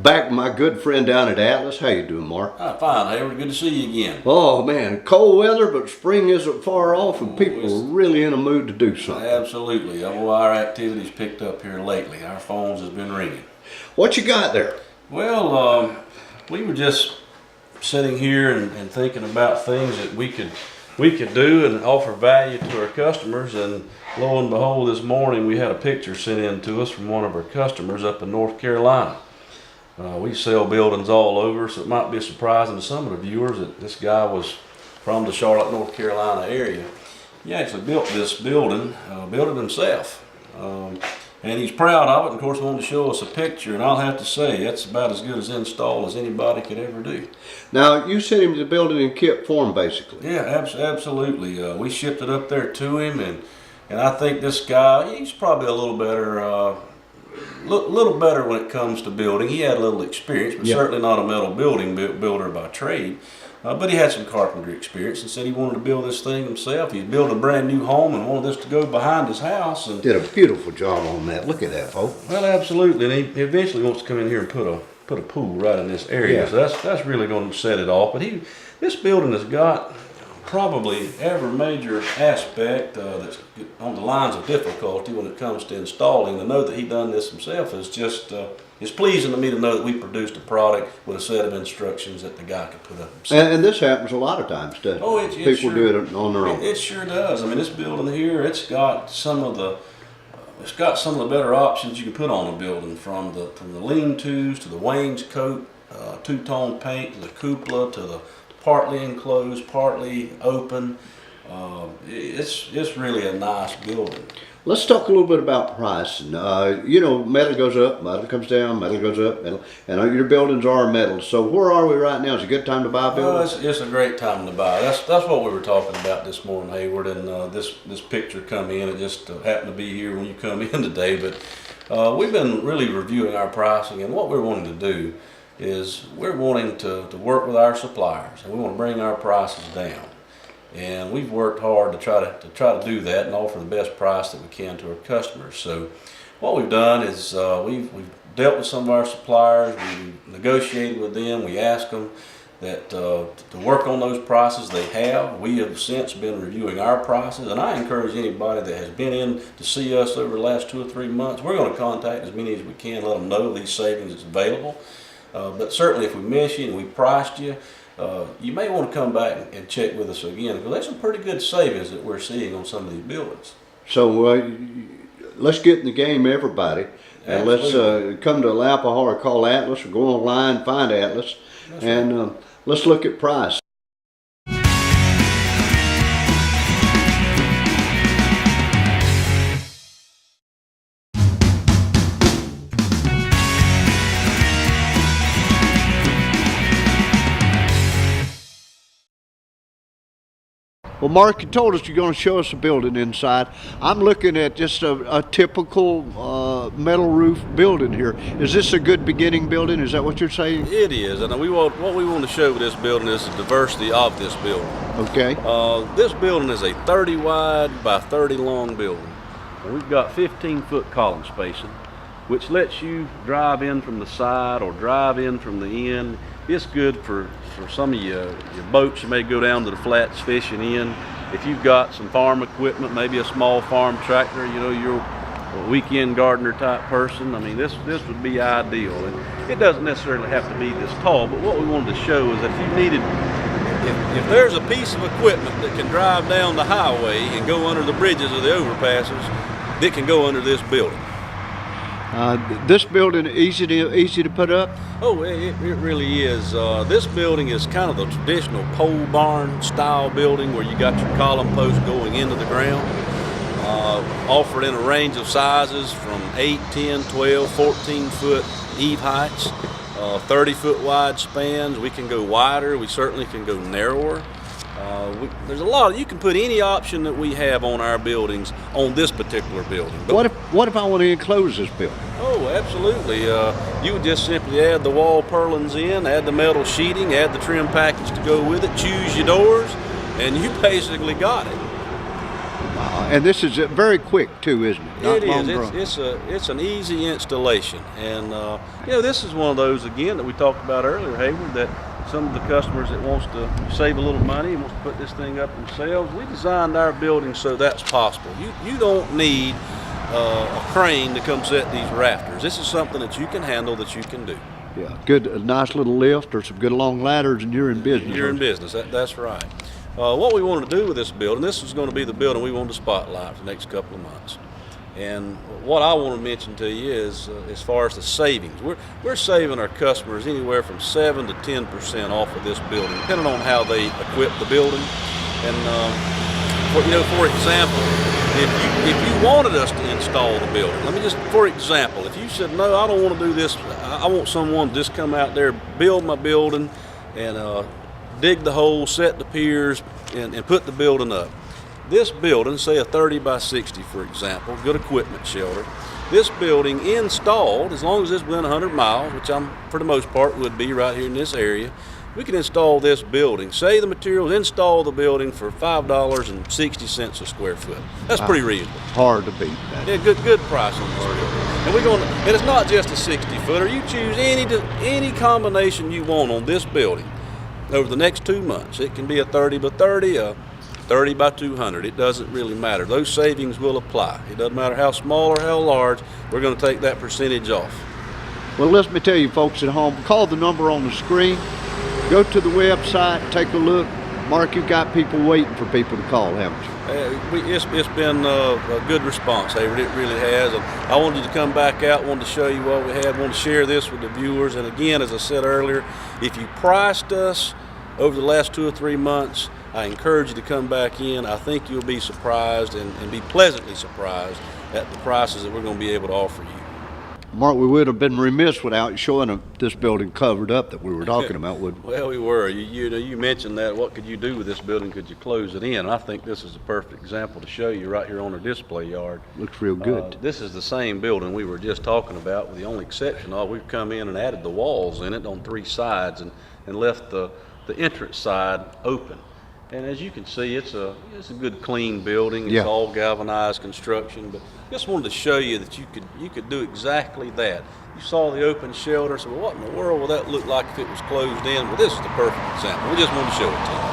Back with my good friend down at Atlas. How you doing, Mark? Fine, Hayward. Good to see you again. Oh man, cold weather, but spring isn't far off, and people are really in a mood to do something. Absolutely. Well, our activity's picked up here lately. Our phones has been ringing. What you got there? Well, we were just sitting here and thinking about things that we could do and offer value to our customers. And lo and behold, this morning we had a picture sent in to us from one of our customers up in North Carolina. We sell buildings all over, so it might be surprising to some of the viewers that this guy was from the Charlotte, North Carolina area. He actually built this building, built it himself. And he's proud of it, and of course wanted to show us a picture, and I'll have to say, that's about as good as install as anybody could ever do. Now, you sent him the building in kit form, basically. Yeah, absolutely. We shipped it up there to him, and I think this guy, he's probably a little better, little better when it comes to building. He had a little experience, but certainly not a metal building builder by trade. But he had some carpentry experience and said he wanted to build this thing himself. He built a brand new home and wanted this to go behind his house. And did a beautiful job on that. Look at that, folks. Well, absolutely. And he eventually wants to come in here and put a pool right in this area. Yeah. So that's really going to set it off. But this building has got probably every major aspect that's on the lines of difficulty when it comes to installing. To know that he done this himself is just it's pleasing to me to know that we produced a product with a set of instructions that the guy could put up himself. And this happens a lot of times, doesn't it? Oh, it people sure, do it on their own. It sure does. I mean, this building here, it's got some of the better options you can put on a building, from the lean-tos to the wainscot, two-tone paint to the cupola to the partly enclosed, partly open. It's really a nice building. Let's talk a little bit about pricing. You know, metal goes up, metal comes down, metal goes up, metal, and your buildings are metal. So where are we right now? Is it a good time to buy a building? It's a great time to buy. That's what we were talking about this morning, Hayward, and this picture come in. It just happened to be here when you come in today. But we've been really reviewing our pricing, and what we're wanting to do is we're wanting to work with our suppliers, and we want to bring our prices down. And we've worked hard to try to do that and offer the best price that we can to our customers. So what we've done is we've dealt with some of our suppliers, we negotiated with them, we asked them that to work on those prices they have. We have since been reviewing our prices, and I encourage anybody that has been in to see us over the last 2 or 3 months, we're going to contact as many as we can, let them know these savings is available. But certainly if we miss you and we priced you, you may want to come back and check with us again, because there's some pretty good savings that we're seeing on some of these buildings. So let's get in the game, everybody, and let's come to Alapaha or call Atlas, or go online, find Atlas, and let's look at price. Well, Mark, you told us you're going to show us a building inside. I'm looking at just a typical metal roof building here. Is this a good beginning building? Is that what you're saying? It is, and what we want to show with this building is the diversity of this building. Okay. This building is a 30 wide by 30 long building. And we've got 15-foot column spacing, which lets you drive in from the side or drive in from the end. It's good for some of your boats. You may go down to the flats fishing in. If you've got some farm equipment, maybe a small farm tractor, you know, you're a weekend gardener type person, I mean, this would be ideal. And it doesn't necessarily have to be this tall, but what we wanted to show is that if you needed, if there's a piece of equipment that can drive down the highway and go under the bridges or the overpasses, it can go under this building. This building easy to put up? Oh, it really is. This building is kind of the traditional pole barn style building where you got your column posts going into the ground. Offered in a range of sizes from 8, 10, 12, 14 foot eave heights, 30 foot wide spans. We can go wider, we certainly can go narrower. There's a lot. You can put any option that we have on our buildings on this particular building. But what if I want to enclose this building? Oh, absolutely. You would just simply add the wall purlins in, add the metal sheeting, add the trim package to go with it, choose your doors, and you basically got it. Wow, And this is very quick too, isn't it? Not It is. long drawn. It's an easy installation, and you know, this is one of those again that we talked about earlier, Hayward. That some of the customers that wants to save a little money and wants to put this thing up themselves, we designed our building so that's possible. You don't need a crane to come set these rafters. This is something that you can handle, that you can do. Yeah, good, a nice little lift or some good long ladders, and you're in business. You're in business. That's right. What we want to do with this building, this is going to be the building we want to spotlight for the next couple of months. And what I want to mention to you is, as far as the savings, we're saving our customers anywhere from 7 to 10% off of this building, depending on how they equip the building. And for example, if you wanted us to install the building, let me just, for example, if you said, no, I don't want to do this, I want someone to just come out there, build my building, and dig the hole, set the piers, and put the building up. This building, say a 30 by 60, for example, good equipment shelter. This building installed, as long as it's within 100 miles, which I'm for the most part would be right here in this area, we can install this building, say the materials, install the building for $5.60 a square foot. That's pretty reasonable. Hard to beat that. Yeah, good price on this building. And it's not just a 60-footer. You choose any combination you want on this building over the next 2 months. It can be a 30 by 30, a 30 by 200. It doesn't really matter. Those savings will apply. It doesn't matter how small or how large. We're going to take that percentage off. Well, let me tell you folks at home, call the number on the screen, go to the website, take a look. Mark, you've got people waiting for people to call, haven't you? It's been a good response, Hayward. It really has. And I wanted to come back out, wanted to show you what we had, wanted to share this with the viewers. And again, as I said earlier, if you priced us over the last 2 or 3 months, I encourage you to come back in. I think you'll be surprised and be pleasantly surprised at the prices that we're going to be able to offer you. Mark, we would have been remiss without showing this building covered up that we were talking about, wouldn't we? Well, we were. You mentioned that. What could you do with this building? Could you close it in? I think this is a perfect example to show you right here on our display yard. Looks real good. This is the same building we were just talking about, with the only exception of we've come in and added the walls in it on 3 sides and left the entrance side open. And as you can see, it's a good, clean building. It's all galvanized construction. But just wanted to show you that you could do exactly that. You saw the open shelter, so what in the world would that look like if it was closed in? Well, this is the perfect example. We just wanted to show it to you.